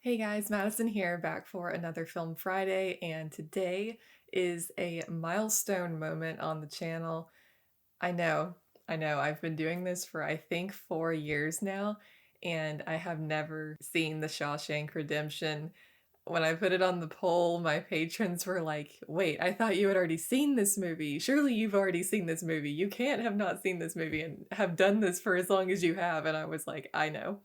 Hey guys, Madison here, back for another Film Friday, and today is a milestone moment on the channel. I know, I've been doing this for I think 4 years now, and I have never seen The Shawshank Redemption. When I put it on the poll, my patrons were like, wait, I thought you had already seen this movie. Surely you've already seen this movie. You can't have not seen this movie and have done this for as long as you have. And I was like, I know.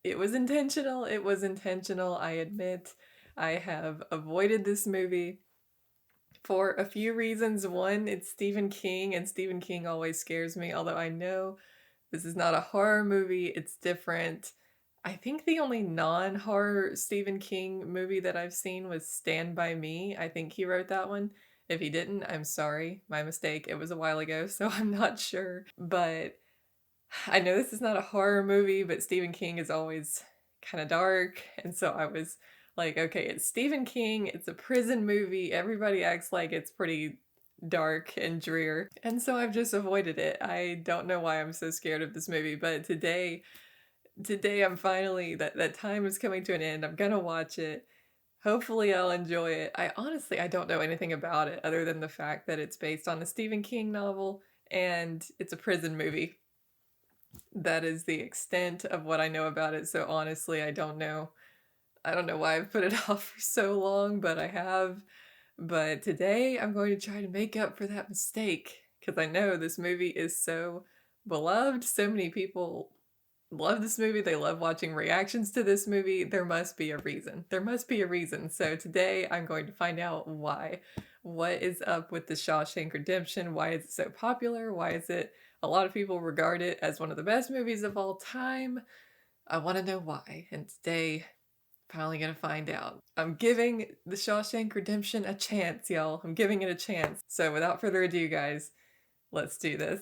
It was intentional. It was intentional. I admit I have avoided this movie for a few reasons. One, it's Stephen King, and Stephen King always scares me, although I know this is not a horror movie. It's different. I think the only non-horror Stephen King movie that I've seen was Stand By Me. I think he wrote that one. If he didn't, I'm sorry. My mistake. It was a while ago, so I'm not sure. But I know this is not a horror movie, but Stephen King is always kind of dark. And so I was like, okay, it's Stephen King. It's a prison movie. Everybody acts like it's pretty dark and drear. And so I've just avoided it. I don't know why I'm so scared of this movie, but today I'm finally, that time is coming to an end. I'm gonna watch it. Hopefully I'll enjoy it. I don't know anything about it other than the fact that it's based on a Stephen King novel and it's a prison movie. That is the extent of what I know about it. So honestly, I don't know why I've put it off for so long, but I have. But today I'm going to try to make up for that mistake because I know this movie is so beloved. So many people love this movie. They love watching reactions to this movie. There must be a reason. So today I'm going to find out why. What is up with the Shawshank Redemption? Why is it so popular? Why is it a lot of people regard it as one of the best movies of all time? I want to know why. And today, finally gonna find out. I'm giving the Shawshank Redemption a chance, y'all. I'm giving it a chance. So without further ado, guys, let's do this.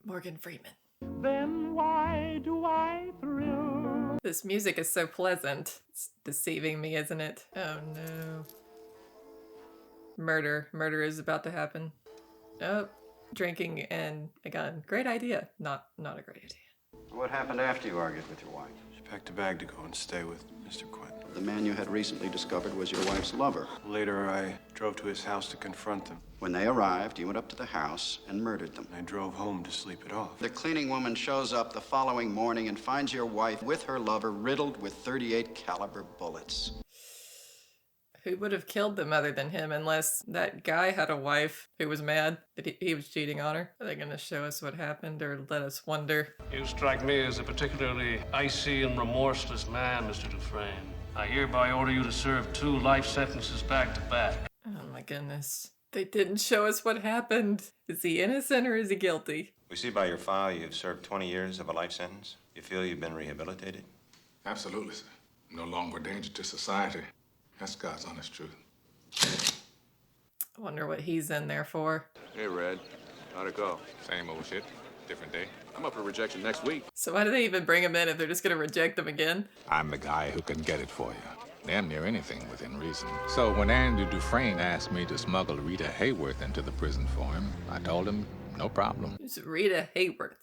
Morgan Freeman. Then why do I thrill? This music is so pleasant. It's deceiving me, isn't it? Oh no. Murder is about to happen. Oh, drinking and a gun. Great idea. Not a great idea. What happened after you argued with your wife? She packed a bag to go and stay with Mr. Quinn. The man you had recently discovered was your wife's lover. Later, I drove to his house to confront them. When they arrived, you went up to the house and murdered them. I drove home to sleep it off. The cleaning woman shows up the following morning and finds your wife with her lover riddled with .38 caliber bullets. Who would have killed them other than him, unless that guy had a wife who was mad that he was cheating on her? Are they going to show us what happened or let us wonder? You strike me as a particularly icy and remorseless man, Mr. Dufresne. I hereby order you to serve 2 life sentences back to back. Oh my goodness. They didn't show us what happened. Is he innocent or is he guilty? We see by your file you've served 20 years of a life sentence. You feel you've been rehabilitated? Absolutely, sir. No longer a danger to society. That's God's honest truth. I wonder what he's in there for. Hey, Red. How'd it go? Same old shit, different day. I'm up for rejection next week. So why do they even bring him in if they're just gonna reject him again? I'm the guy who can get it for you. Damn near anything within reason. So when Andy Dufresne asked me to smuggle Rita Hayworth into the prison for him, I told him, no problem. Who's Rita Hayworth?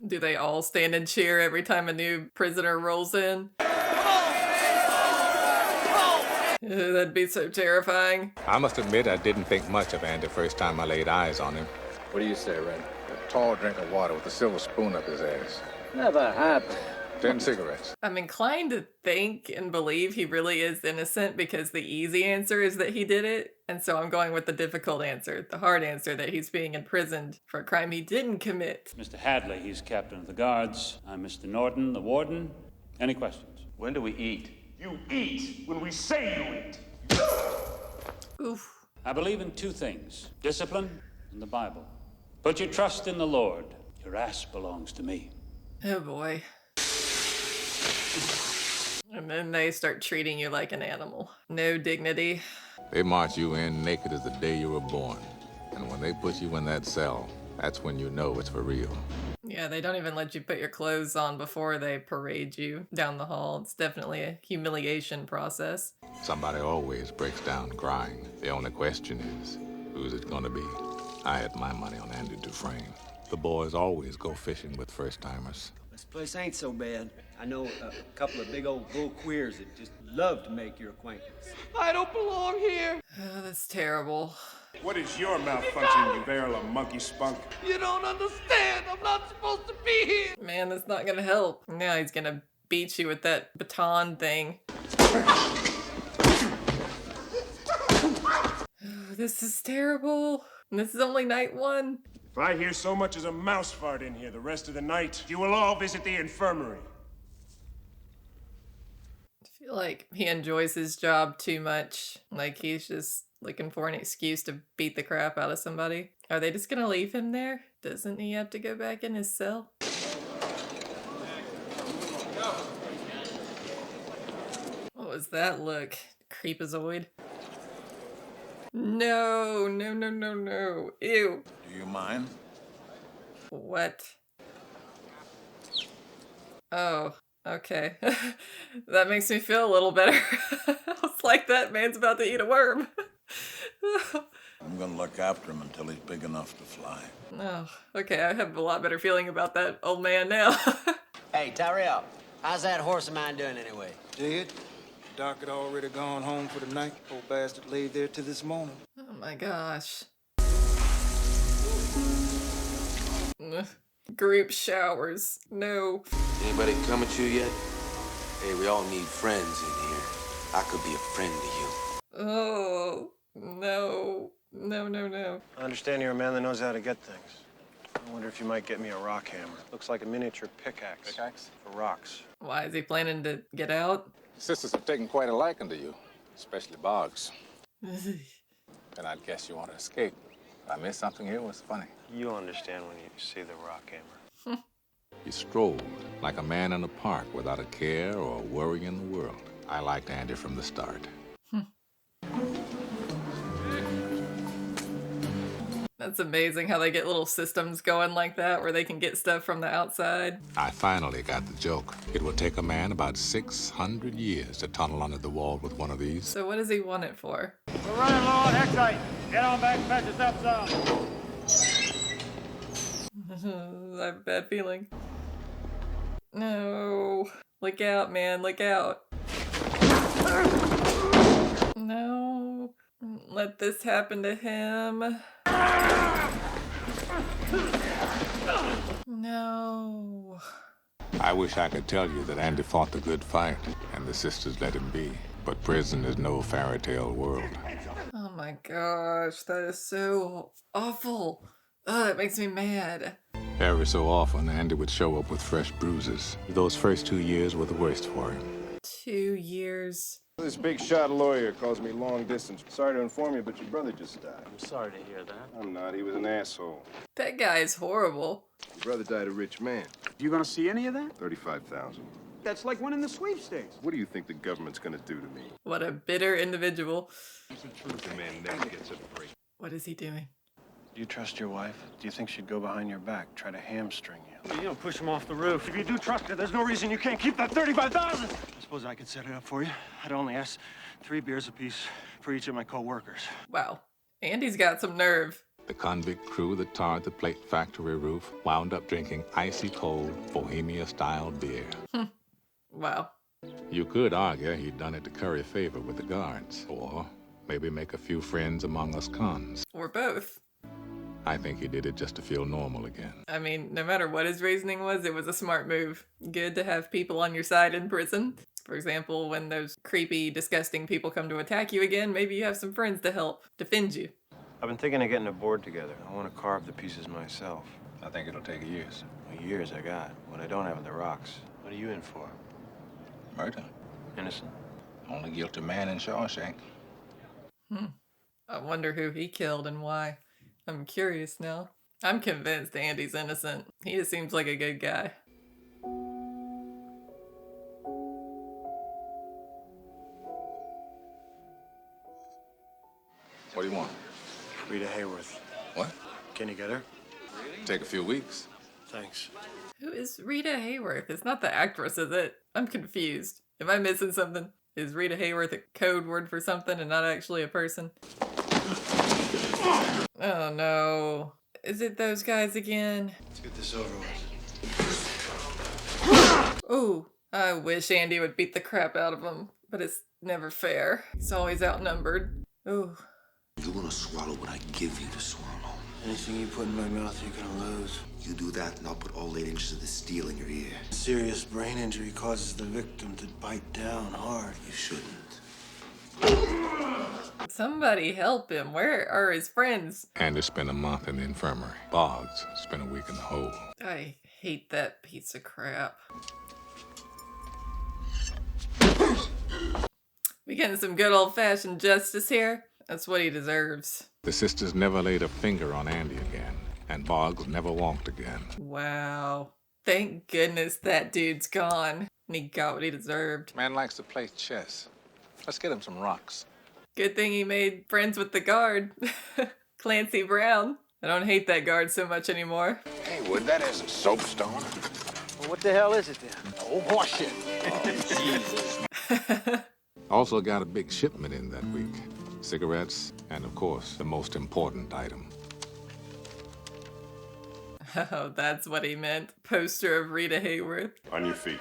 Do they all stand and cheer every time a new prisoner rolls in? That'd be so terrifying. I must admit I didn't think much of Andy first time I laid eyes on him. What do you say, Red? A tall drink of water with a silver spoon up his ass. Never happened. 10 cigarettes. I'm inclined to think and believe he really is innocent because the easy answer is that he did it. And so I'm going with the difficult answer, the hard answer, that he's being imprisoned for a crime he didn't commit. Mr. Hadley, he's captain of the guards. I'm Mr. Norton, the warden. Any questions? When do we eat? You eat when we say you eat. Oof. I believe in 2 things, discipline and the Bible. Put your trust in the Lord. Your ass belongs to me. Oh boy. And then they start treating you like an animal. No dignity. They march you in naked as the day you were born. And when they put you in that cell, that's when you know it's for real. Yeah, they don't even let you put your clothes on before they parade you down the hall. It's definitely a humiliation process. Somebody always breaks down crying. The only question is, who's it gonna be? I had my money on Andy Dufresne. The boys always go fishing with first-timers. This place ain't so bad. I know a couple of big old bull queers that just love to make your acquaintance. I don't belong here. Oh, that's terrible. What is your malfunction, you barrel of monkey spunk? You don't understand. I'm not supposed to be here. Man, that's not gonna help. Now he's gonna beat you with that baton thing. This is terrible. And this is only night 1. If I hear so much as a mouse fart in here the rest of the night, you will all visit the infirmary. I feel like he enjoys his job too much. Like he's just looking for an excuse to beat the crap out of somebody. Are they just gonna leave him there? Doesn't he have to go back in his cell? What was that look? Creepazoid. No, no, no, no, no. Ew. Do you mind? What? Oh, okay. That makes me feel a little better. I was like, that man's about to eat a worm. I'm gonna look after him until he's big enough to fly. Oh, okay, I have a lot better feeling about that old man now. Hey, Tyrell, how's that horse of mine doing anyway? Dead. Doc had already gone home for the night. Old bastard laid there till this morning. Oh my gosh. Ugh. Group showers. No. Anybody come at you yet? Hey, we all need friends in here. I could be a friend to you. Oh, no. No, no, no. I understand you're a man that knows how to get things. I wonder if you might get me a rock hammer. Looks like a miniature pickaxe. Pickaxe? For rocks. Why, is he planning to get out? Sisters have taken quite a liking to you, especially Boggs. And I'd guess you want to escape. I missed something here was funny. You'll understand when you see the rock hammer. He strolled like a man in a park without a care or a worry in the world. I liked Andy from the start. That's amazing how they get little systems going like that where they can get stuff from the outside. I finally got the joke. It will take a man about 600 years to tunnel under the wall with one of these. So what does he want it for? We're running low on Hexite. Get on back and patch us up some. I have a bad feeling. No. Look out, man. Look out. No. Let this happen to him. No. I wish I could tell you that Andy fought the good fight and the sisters let him be. But prison is no fairy tale world. Oh my gosh, that is so awful. Oh, that makes me mad. Every so often, Andy would show up with fresh bruises. Those first 2 years were the worst for him. 2 years. This big shot lawyer calls me long distance. Sorry to inform you, but your brother just died. I'm sorry to hear that. I'm not. He was an asshole. That guy is horrible. Your brother died a rich man. You gonna see any of that? 35,000. That's like winning the sweepstakes. What do you think the government's gonna do to me? What a bitter individual. The man never gets a break. What is he doing? Do you trust your wife? Do you think she'd go behind your back, try to hamstring you? You don't push him off the roof. If you do trust her, there's no reason you can't keep that 35,000. I suppose I could set it up for you. I'd only ask 3 beers apiece for each of my co-workers. Wow. Andy's got some nerve. The convict crew that tarred the plate factory roof wound up drinking icy cold Bohemia-style beer. Wow. You could argue he'd done it to curry favor with the guards, or maybe make a few friends among us cons. Or both. I think he did it just to feel normal again. I mean, no matter what his reasoning was, it was a smart move. Good to have people on your side in prison. For example, when those creepy, disgusting people come to attack you again, maybe you have some friends to help defend you. I've been thinking of getting a board together. I want to carve the pieces myself. I think it'll take years. Well, years I got. What I don't have are the rocks. What are you in for? Murder. Innocent. Only guilty man in Shawshank. I wonder who he killed and why. I'm curious now. I'm convinced Andy's innocent. He just seems like a good guy. What do you want? Rita Hayworth. What? Can you get her? Take a few weeks. Thanks. Who is Rita Hayworth? It's not the actress, is it? I'm confused. Am I missing something? Is Rita Hayworth a code word for something and not actually a person? Oh no. Is it those guys again? Let's get this over with. Ooh, I wish Andy would beat the crap out of him, but it's never fair. He's always outnumbered. Ooh. You're gonna swallow what I give you to swallow. Anything you put in my mouth, you're gonna lose. You do that, and I'll put all 8 inches of the steel in your ear. Serious brain injury causes the victim to bite down hard. You shouldn't. Somebody help him. Where are his friends? Andy spent a month in the infirmary. Boggs spent a week in the hole. I hate that piece of crap. We getting some good old-fashioned justice here? That's what he deserves. The sisters never laid a finger on Andy again, and Boggs never walked again. Wow. Thank goodness that dude's gone. And he got what he deserved. Man likes to play chess. Let's get him some rocks. Good thing he made friends with the guard. Clancy Brown. I don't hate that guard so much anymore. Hey, Wood, that isn't soapstone. Well, what the hell is it then? Oh, horseshit. Oh, Jesus. Also got a big shipment in that week. Cigarettes, and of course, the most important item. Oh, that's what he meant. Poster of Rita Hayworth. On your feet.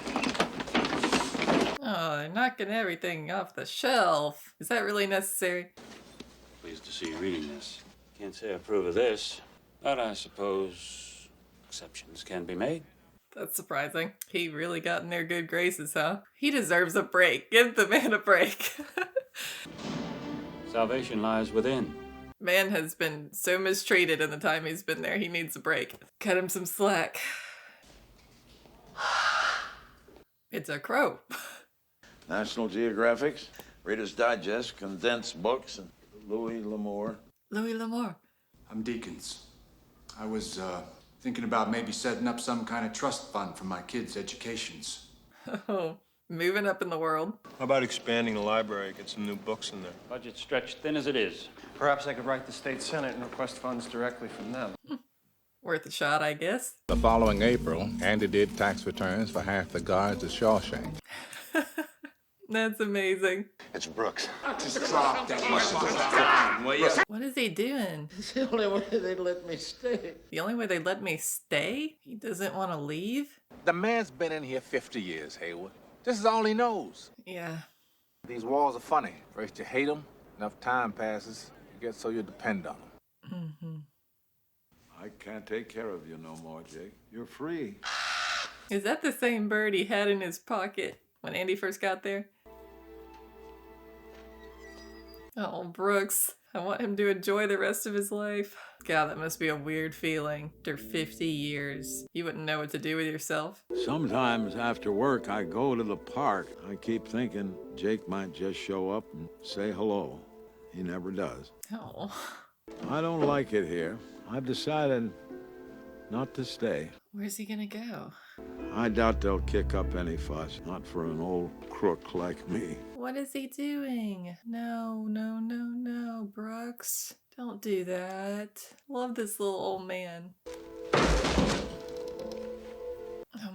Oh, they're knocking everything off the shelf. Is that really necessary? Pleased to see you reading this. Can't say I approve of this, but I suppose exceptions can be made. That's surprising. He really got in their good graces, huh? He deserves a break. Give the man a break. Salvation lies within. Man has been so mistreated in the time he's been there. He needs a break. Cut him some slack. It's a crow. National Geographic's Reader's Digest, condensed books, and Louis L'Amour. Louis L'Amour. I'm Deacons. I was thinking about maybe setting up some kind of trust fund for my kids' educations. Oh, moving up in the world. How about expanding the library, get some new books in there? Budget stretched thin as it is. Perhaps I could write the state senate and request funds directly from them. Worth a shot, I guess. The following April, Andy did tax returns for half the guards at Shawshank. That's amazing. It's Brooks. What is he doing? It's the only way they let me stay. The only way they let me stay? He doesn't want to leave? The man's been in here 50 years, Haywood. This is all he knows. Yeah. These walls are funny. First you hate them, enough time passes, you get so you depend on them. Mm-hmm. I can't take care of you no more, Jake. You're free. Is that the same bird he had in his pocket when Andy first got there? Oh, Brooks. I want him to enjoy the rest of his life. God, that must be a weird feeling. After 50 years, you wouldn't know what to do with yourself. Sometimes after work, I go to the park. I keep thinking Jake might just show up and say hello. He never does. Oh. I don't like it here. I've decided not to stay. Where's he gonna go? I doubt they'll kick up any fuss. Not for an old crook like me. What is he doing? No, no, no, no, Brooks. Don't do that. Love this little old man. Oh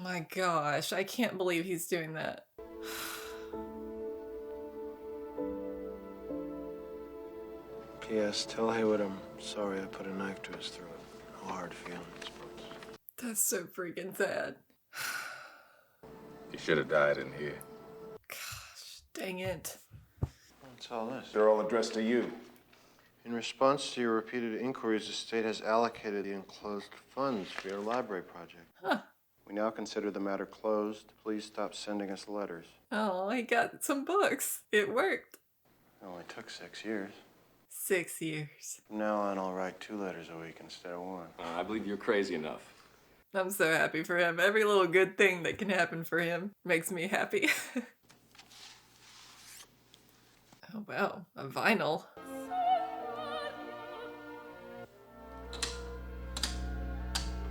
my gosh, I can't believe he's doing that. P.S. Tell Haywood I'm sorry I put a knife to his throat. No hard feelings, Brooks. That's so freaking sad. You should have died in here. Gosh, dang it. What's all this? They're all addressed to you. In response to your repeated inquiries, the state has allocated the enclosed funds for your library project. Huh. We now consider the matter closed. Please stop sending us letters. Oh, he got some books. It worked. It only took 6 years. 6 years. From now on, I'll write 2 letters a week instead of 1. I believe you're crazy enough. I'm so happy for him. Every little good thing that can happen for him makes me happy. Oh, wow. A vinyl.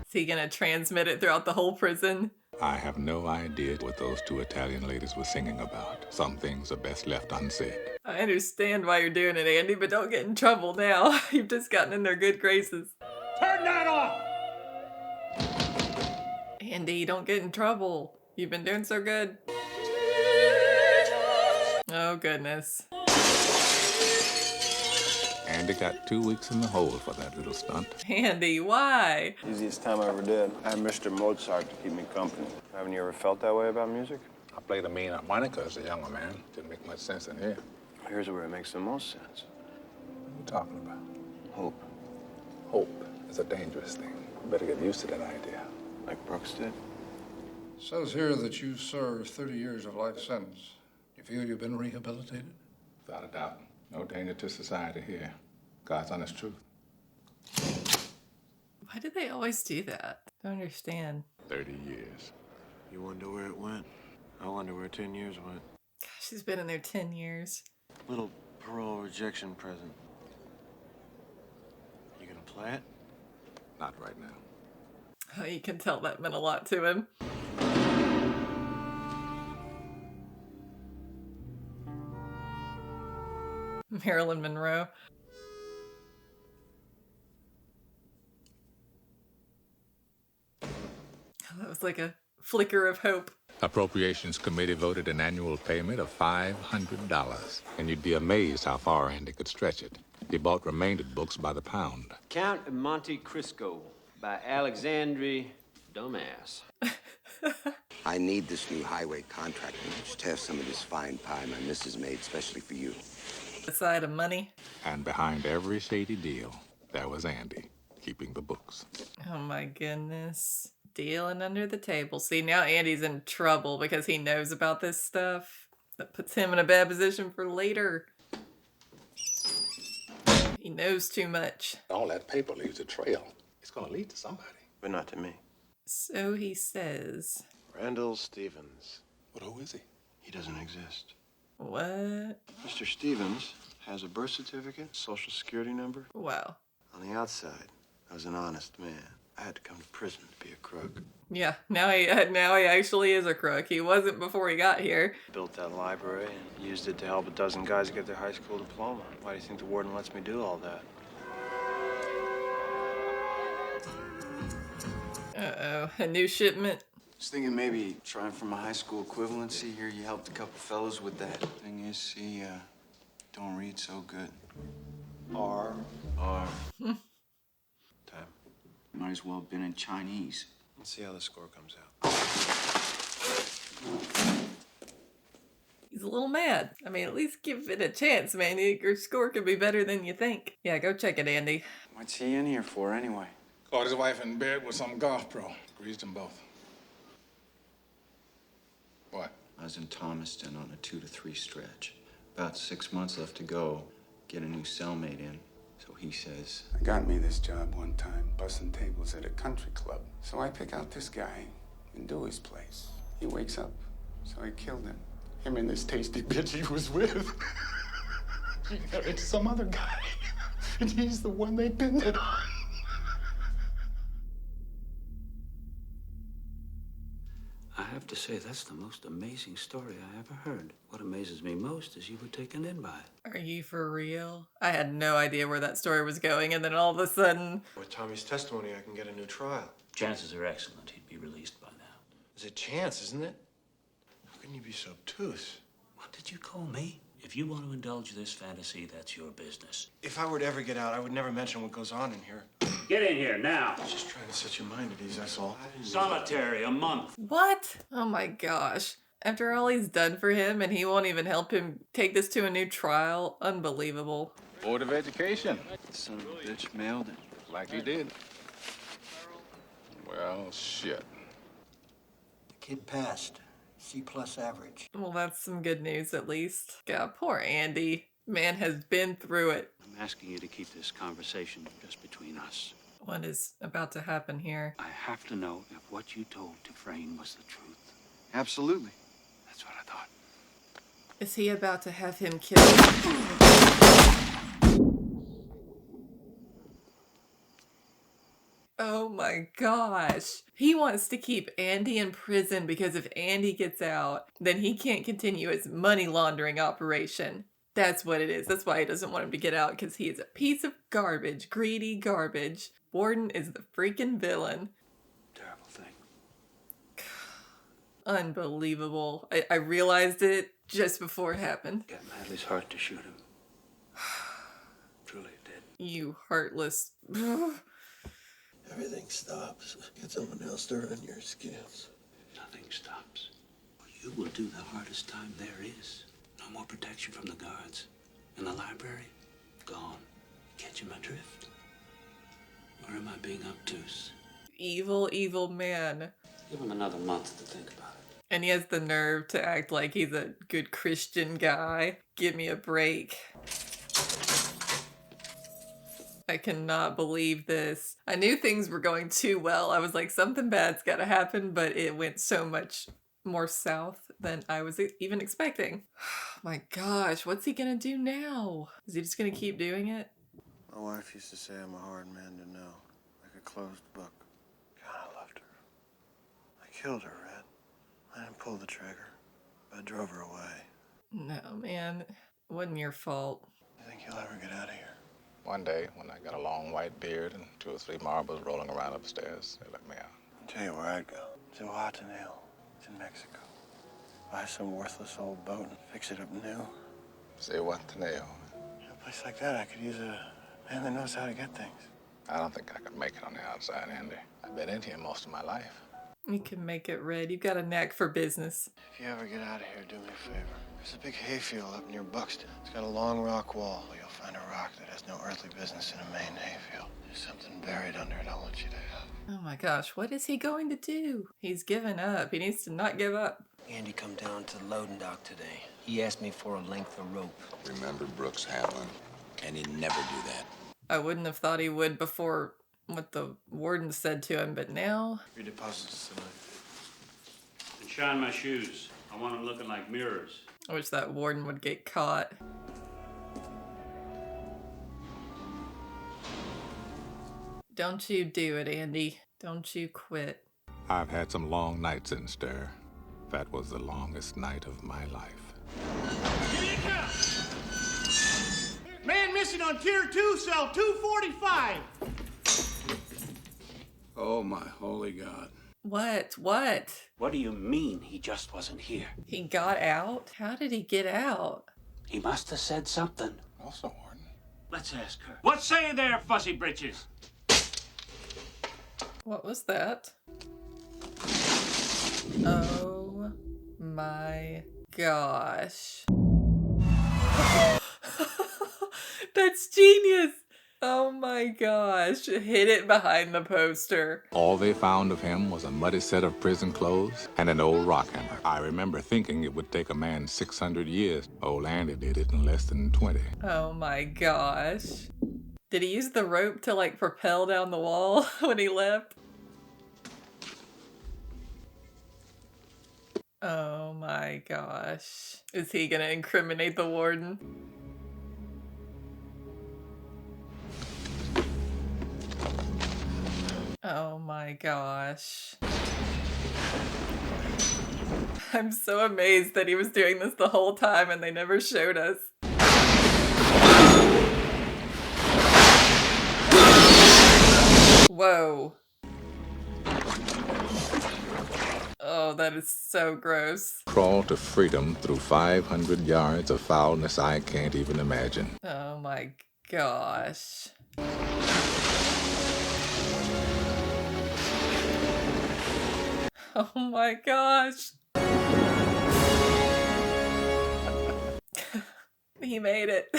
Is he gonna transmit it throughout the whole prison? I have no idea what those 2 Italian ladies were singing about. Some things are best left unsaid. I understand why you're doing it, Andy, but don't get in trouble now. You've just gotten in their good graces. Turn that off! Andy, don't get in trouble. You've been doing so good. Oh, goodness. And Andy got 2 weeks in the hole for that little stunt. Andy, why? Easiest time I ever did. I had Mr. Mozart to keep me company. Haven't you ever felt that way about music? I played a mean harmonica as a younger man. Didn't make much sense in here. Here's where it makes the most sense. What are you talking about? Hope. Hope is a dangerous thing. You better get used to that idea. Like Brooks did. Says here that you served 30 years of life sentence. You feel you've been rehabilitated? Without a doubt. No danger to society here. God's honest truth. Why do they always do that? I don't understand. 30 years. You wonder where it went? I wonder where 10 years went. Gosh, he's been in there 10 years. Little parole rejection present. You gonna play it? Not right now. Oh, you can tell that meant a lot to him. Marilyn Monroe. Oh, that was like a flicker of hope. Appropriations Committee voted an annual payment of $500. And you'd be amazed how far Andy could stretch it. He bought remainder books by the pound. Count of Monte Cristo by Alexandre Dumas. I need this new highway contract. Just have some of this fine pie my missus made specially for you. The side of money. And behind every shady deal, there was Andy, keeping the books. Oh my goodness. Dealing under the table. See, now Andy's in trouble because he knows about this stuff. That puts him in a bad position for later. He knows too much. All that paper leaves a trail. It's gonna lead to somebody. But not to me. So he says. Randall Stevens. But who is he? He doesn't exist. What? Mr. Stevens has a birth certificate, social security number. Wow. On the outside, I was an honest man. I had to come to prison to be a crook. Yeah, now he actually is a crook. He wasn't before he got here. Built that library and used it to help a dozen guys get their high school diploma. Why do you think the warden lets me do all that? Uh-oh, a new shipment. Just thinking maybe trying for my high school equivalency here. You helped a couple fellows with that. Thing is, he don't read so good. R. Time. Might as well have been in Chinese. Let's see how the score comes out. He's a little mad. I mean, at least give it a chance, man. Your score could be better than you think. Yeah, go check it, Andy. What's he in here for, anyway? Caught his wife in bed with some golf pro. Greased them both. What? I was in Thomaston on a 2 to 3 stretch. About 6 months left to go. Get a new cellmate in. So he says, I got me this job one time, bussing tables at a country club. So I pick out this guy and do his place. He wakes up, so I killed him. Him and this tasty bitch he was with. She married some other guy, and he's the one they pinned it on. I have to say, that's the most amazing story I ever heard. What amazes me most is you were taken in by it. Are you for real? I had no idea where that story was going, and then all of a sudden... With Tommy's testimony, I can get a new trial. Chances are excellent he'd be released by now. There's a chance, isn't it? How can you be so obtuse? What did you call me? If you want to indulge this fantasy, that's your business. If I were to ever get out, I would never mention what goes on in here. Get in here now. I was just trying to set your mind at ease, that's all. Solitary, a month. What? Oh my gosh. After all he's done for him, and he won't even help him take this to a new trial? Unbelievable. Board of Education. Son of a bitch mailed it. Like he did. Well, shit. The kid passed. C+ average. Well, that's some good news, at least. God, poor Andy. Man has been through it. I'm asking you to keep this conversation just between us. What is about to happen here? I have to know if what you told Dufresne was the truth. Absolutely. That's what I thought. Is he about to have him killed? Oh my gosh. He wants to keep Andy in prison because if Andy gets out, then he can't continue his money laundering operation. That's what it is. That's why he doesn't want him to get out, because he is a piece of garbage, greedy garbage. Warden is the freaking villain. Terrible thing. Unbelievable. I realized it just before it happened. Got Madley's heart to shoot him. Truly it did. You heartless. Everything stops. Get someone else to run your scams. Nothing stops. You will do the hardest time there is. No more protection from the guards. And the library? Gone. Catching my drift? Or am I being obtuse? Evil, evil man. Give him another month to think about it. And he has the nerve to act like he's a good Christian guy. Give me a break. I cannot believe this. I knew things were going too well. I was like, something bad's gotta happen, but it went so much more south than I was even expecting. My gosh, what's he gonna do now? Is he just gonna keep doing it? My wife used to say I'm a hard man to know, like a closed book. God, I loved her. I killed her, Red. I didn't pull the trigger, but I drove her away. No, man. It wasn't your fault. You think you'll ever get out of here? One day, when I got a long white beard and 2 or 3 marbles rolling around upstairs, they let me out. I'll tell you where I'd go. To Huatanil. It's in Mexico. Buy some worthless old boat and fix it up new. Say what to nail? In a place like that, I could use a man that knows how to get things. I don't think I could make it on the outside, Andy. I've been in here most of my life. You can make it, Red. You've got a knack for business. If you ever get out of here, do me a favor. There's a big hayfield up near Buxton. It's got a long rock wall. You'll find a rock that has no earthly business in a main hayfield. There's something buried under it I want you to have. Oh my gosh, what is he going to do? He's given up. He needs to not give up. Andy come down to the loading dock today. He asked me for a length of rope. Remember Brooks Hamlin? And he'd never do that. I wouldn't have thought he would before what the warden said to him, but now... Your deposits tonight. And shine my shoes. I want them looking like mirrors. I wish that warden would get caught. Don't you do it, Andy. Don't you quit. I've had some long nights in stir. That was the longest night of my life. Here you come! Man missing on tier 2, cell 245. Oh, my holy God. What? What? What do you mean he just wasn't here? He got out? How did he get out? He must have said something. Also, Warden. Let's ask her. What say you there, fuzzy britches? What was that? Oh my gosh. That's genius! Oh my gosh. Hid it behind the poster. All they found of him was a muddy set of prison clothes and an old rock hammer. I remember thinking it would take a man 600 years. Old Andy did it in less than 20. Oh my gosh. Did he use the rope to like propel down the wall when he left? Oh my gosh. Is he gonna incriminate the warden? Oh my gosh. I'm so amazed that he was doing this the whole time and they never showed us. Whoa. Oh, that is so gross. Crawl to freedom through 500 yards of foulness I can't even imagine. Oh my gosh. Oh my gosh. He made it.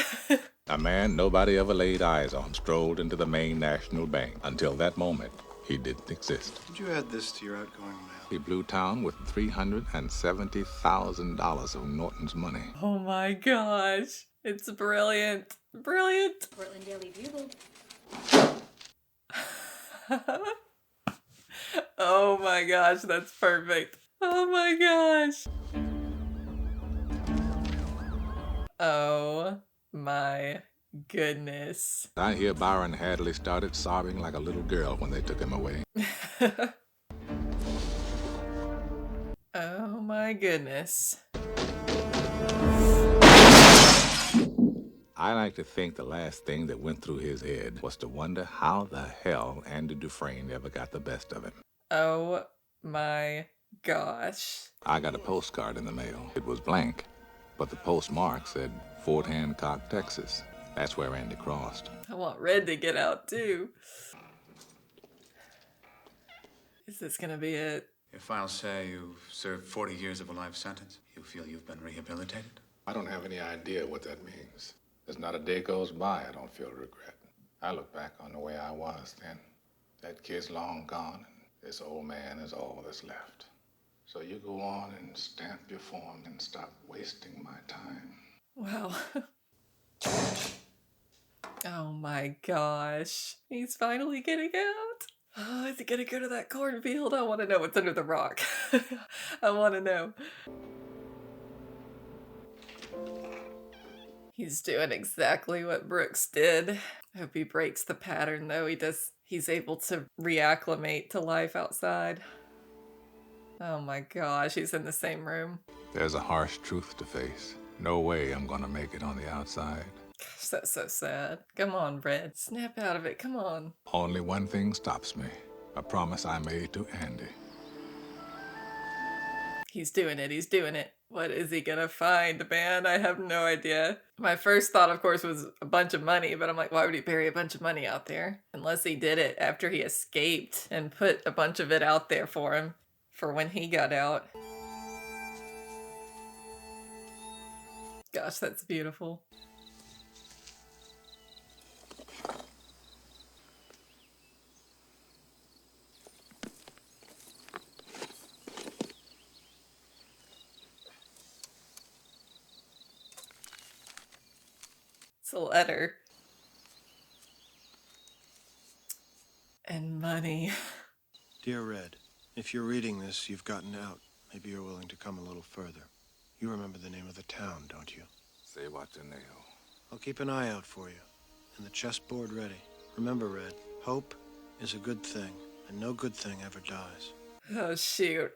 A man nobody ever laid eyes on strolled into the Maine National Bank. Until that moment, he didn't exist. Did you add this to your outgoing mail? He blew town with $370,000 of Norton's money. Oh my gosh. It's brilliant. Brilliant. Portland Daily Bugle. Oh my gosh, that's perfect. Oh my gosh. Oh my goodness. I hear Byron Hadley started sobbing like a little girl when they took him away. Oh my goodness. I like to think the last thing that went through his head was to wonder how the hell Andy Dufresne ever got the best of him. Oh my gosh. I got a postcard in the mail. It was blank, but the postmark said Fort Hancock, Texas. That's where Andy crossed. I want Red to get out too. Is this gonna be it? Your files say you've served 40 years of a life sentence. You feel you've been rehabilitated? I don't have any idea what that means. There's not a day goes by I don't feel regret. I look back on the way I was then. That kid's long gone, and this old man is all that's left. So you go on and stamp your form and stop wasting my time. Wow. Oh my gosh. He's finally getting out. Oh, is he gonna go to that cornfield? I want to know what's under the rock. I want to know. He's doing exactly what Brooks did. I hope he breaks the pattern though. He's able to reacclimate to life outside. Oh my gosh, he's in the same room. There's a harsh truth to face. No way I'm gonna make it on the outside. Gosh, that's so sad. Come on, Red. Snap out of it. Come on. Only one thing stops me. A promise I made to Andy. He's doing it. He's doing it. What is he gonna find, man? I have no idea. My first thought, of course, was a bunch of money, but I'm like, why would he bury a bunch of money out there? Unless he did it after he escaped and put a bunch of it out there for him for when he got out. Gosh, that's beautiful. It's a letter. And money. Dear Red, if you're reading this, you've gotten out. Maybe you're willing to come a little further. You remember the name of the town, don't you? Say what to nail. I'll keep an eye out for you. And the chessboard ready. Remember, Red, hope is a good thing, and no good thing ever dies. Oh, shoot.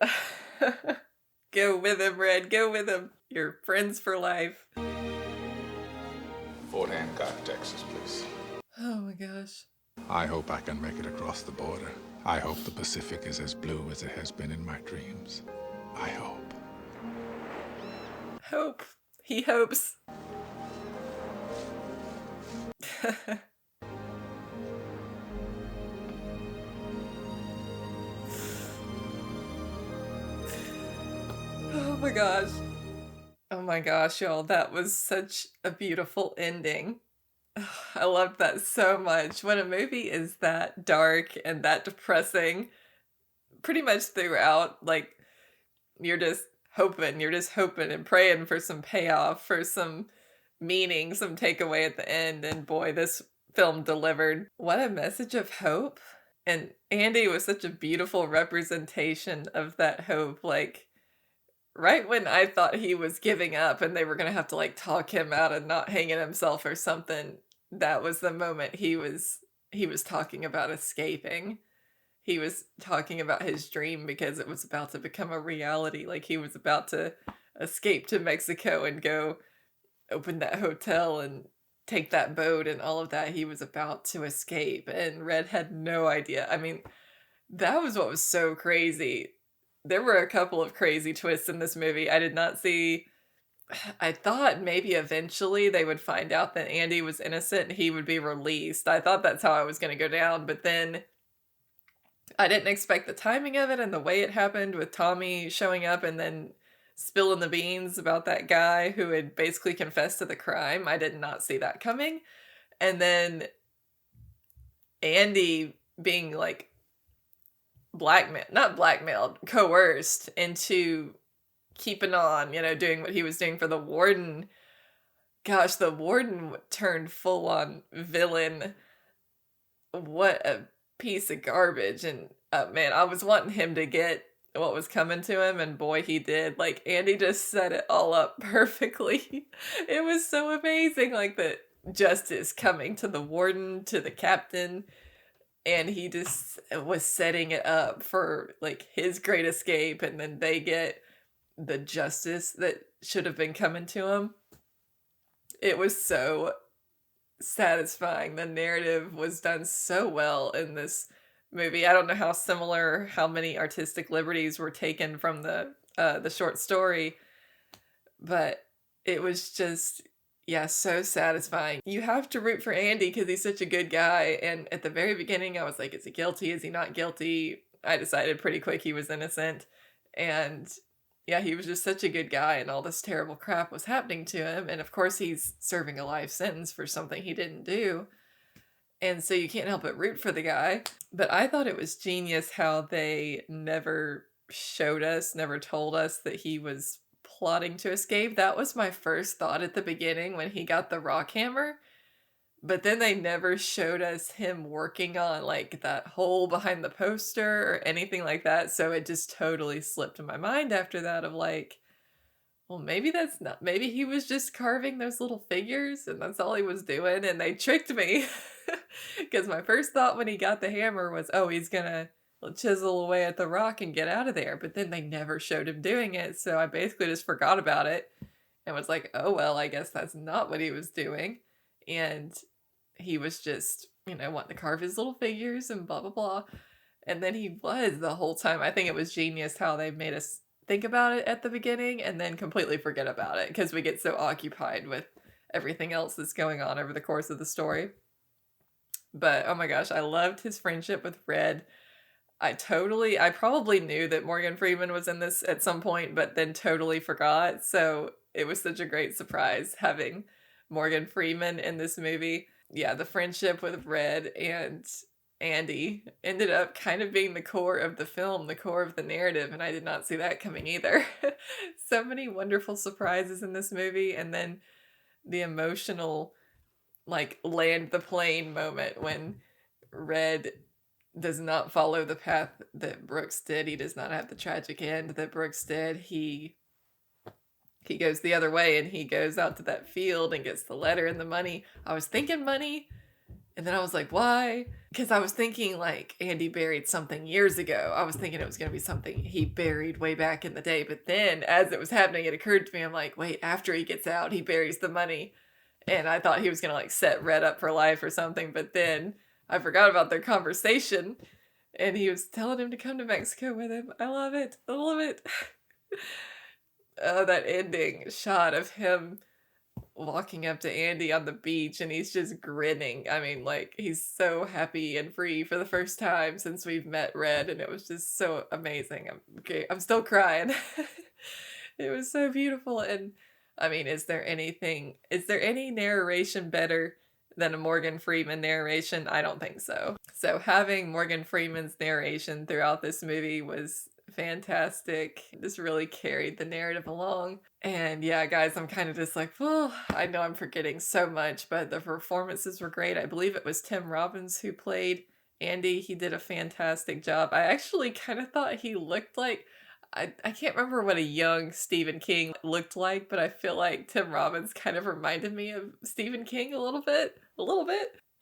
Go with him, Red. Go with him. You're friends for life. Fort Hancock, Texas, please. Oh my gosh. I hope I can make it across the border. I hope the Pacific is as blue as it has been in my dreams. I hope. Hope. He hopes. Oh my gosh. Oh my gosh, y'all. That was such a beautiful ending. I loved that so much. When a movie is that dark and that depressing, pretty much throughout, like, you're just hoping and praying for some payoff, for some meaning, some takeaway at the end. And boy, this film delivered. What a message of hope. And Andy was such a beautiful representation of that hope. Like, right when I thought he was giving up and they were going to have to like talk him out of not hanging himself or something, that was the moment he was talking about escaping. He was talking about his dream because it was about to become a reality. Like he was about to escape to Mexico and go open that hotel and take that boat and all of that. He was about to escape, and Red had no idea. I mean, that was what was so crazy. There were a couple of crazy twists in this movie. I did not see. I thought maybe eventually they would find out that Andy was innocent and he would be released. I thought that's how I was going to go down, but then I didn't expect the timing of it and the way it happened with Tommy showing up and then spilling the beans about that guy who had basically confessed to the crime. I did not see that coming. And then Andy being like coerced into keeping on, doing what he was doing for the warden. Gosh, the warden turned full on villain. What a piece of garbage. And man, I was wanting him to get what was coming to him, and boy, he did. Like, Andy just set it all up perfectly. It was so amazing, like the justice coming to the warden, to the captain, and he just was setting it up for like his great escape, and then they get the justice that should have been coming to him. It was so satisfying. The narrative was done so well in this movie. I don't know how many artistic liberties were taken from the short story, but it was just Yeah, so satisfying. You have to root for Andy because he's such a good guy. And at the very beginning, I was like, is he guilty? Is he not guilty? I decided pretty quick he was innocent. And yeah, he was just such a good guy, and all this terrible crap was happening to him. And of course, he's serving a life sentence for something he didn't do. And so you can't help but root for the guy. But I thought it was genius how they never showed us, never told us that he was plotting to escape. That was my first thought at the beginning when he got the rock hammer. But then they never showed us him working on like that hole behind the poster or anything like that. So it just totally slipped in my mind after that of like, well, maybe that's not, maybe he was just carving those little figures and that's all he was doing. And they tricked me because my first thought when he got the hammer was, oh, he's gonna chisel away at the rock and get out of there. But then they never showed him doing it. So I basically just forgot about it and was like, oh, well, I guess that's not what he was doing. And he was just, wanting to carve his little figures and blah, blah, blah. And then he was the whole time. I think it was genius how they made us think about it at the beginning and then completely forget about it because we get so occupied with everything else that's going on over the course of the story. But, oh my gosh, I loved his friendship with Red. I probably knew that Morgan Freeman was in this at some point, but then totally forgot. So it was such a great surprise having Morgan Freeman in this movie. Yeah, the friendship with Red and Andy ended up kind of being the core of the film, the core of the narrative, and I did not see that coming either. So many wonderful surprises in this movie, and then the emotional, like, land the plane moment when Red does not follow the path that Brooks did. He does not have the tragic end that Brooks did. He goes the other way and he goes out to that field and gets the letter and the money. I was thinking money, and then I was like, why? Because I was thinking like Andy buried something years ago. I was thinking it was going to be something he buried way back in the day. But then as it was happening, it occurred to me, I'm like, wait, after he gets out, he buries the money. And I thought he was going to like set Red up for life or something. But then I forgot about their conversation and he was telling him to come to Mexico with him. I love it. I love it. Oh, that ending shot of him walking up to Andy on the beach and he's just grinning. I mean, like, he's so happy and free for the first time since we've met Red, and it was just so amazing. I'm still crying. It was so beautiful. And I mean, is there any narration better than a Morgan Freeman narration? I don't think so. So having Morgan Freeman's narration throughout this movie was fantastic. This really carried the narrative along. And yeah, guys, I'm kind of just like, well, I know I'm forgetting so much, but the performances were great. I believe it was Tim Robbins who played Andy. He did a fantastic job. I actually kind of thought he looked like, I can't remember what a young Stephen King looked like, but I feel like Tim Robbins kind of reminded me of Stephen King a little bit.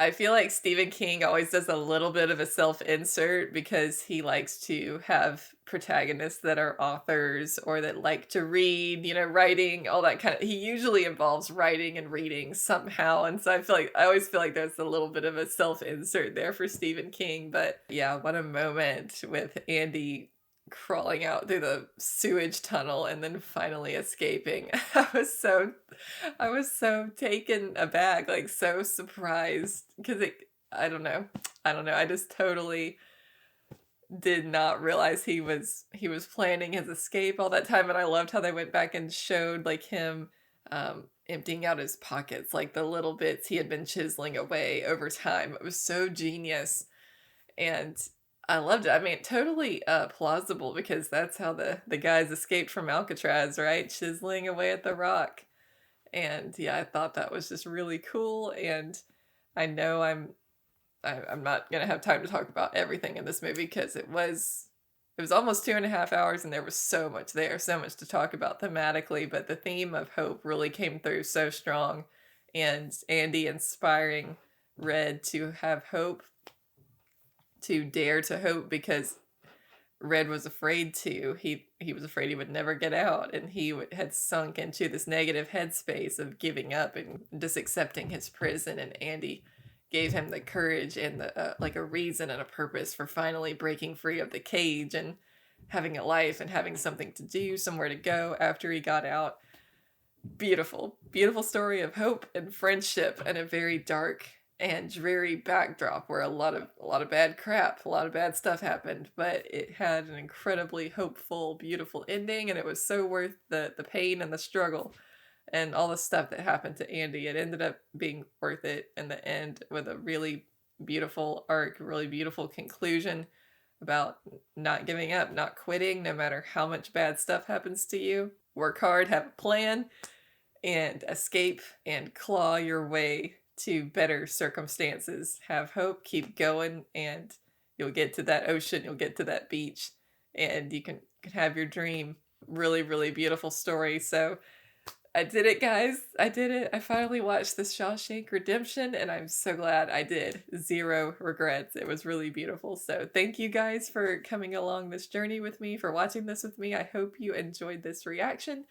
I feel like Stephen King always does a little bit of a self-insert because he likes to have protagonists that are authors or that like to read, writing, all that kind of, he usually involves writing and reading somehow. And so I always feel like there's a little bit of a self-insert there for Stephen King. But yeah, what a moment with Andy crawling out through the sewage tunnel and then finally escaping. I was so taken aback, like so surprised because I don't know. I just totally did not realize he was planning his escape all that time. And I loved how they went back and showed like him emptying out his pockets, like the little bits he had been chiseling away over time. It was so genius. And I loved it. I mean, totally plausible because that's how the guys escaped from Alcatraz, right? Chiseling away at the rock. And yeah, I thought that was just really cool. And I know I'm not going to have time to talk about everything in this movie because it was almost 2.5 hours and there was so much there, so much to talk about thematically. But the theme of hope really came through so strong. And Andy inspiring Red to have hope, to dare to hope, because Red was afraid to. He was afraid he would never get out, and he had sunk into this negative headspace of giving up and just accepting his prison. And Andy gave him the courage and the like a reason and a purpose for finally breaking free of the cage and having a life and having something to do, somewhere to go after he got out. beautiful, beautiful story of hope and friendship and a very dark and dreary backdrop where a lot of bad crap, a lot of bad stuff happened, but it had an incredibly hopeful, beautiful ending, and it was so worth the pain and the struggle and all the stuff that happened to Andy. It ended up being worth it in the end with a really beautiful arc, really beautiful conclusion about not giving up, not quitting, no matter how much bad stuff happens to you. Work hard, have a plan, and escape and claw your way to better circumstances. Have hope, keep going, and you'll get to that ocean, you'll get to that beach, and you can have your dream. Really, really beautiful story. So I did it, guys. I did it. I finally watched this Shawshank Redemption, and I'm so glad I did. Zero regrets. It was really beautiful. So thank you guys for coming along this journey with me, for watching this with me. I hope you enjoyed this reaction.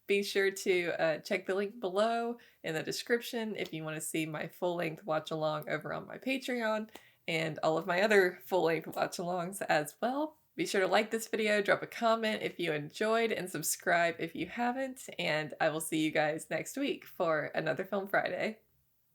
Be sure to check the link below in the description if you want to see my full-length watch-along over on my Patreon and all of my other full-length watch-alongs as well. Be sure to like this video, drop a comment if you enjoyed, and subscribe if you haven't, and I will see you guys next week for another Film Friday.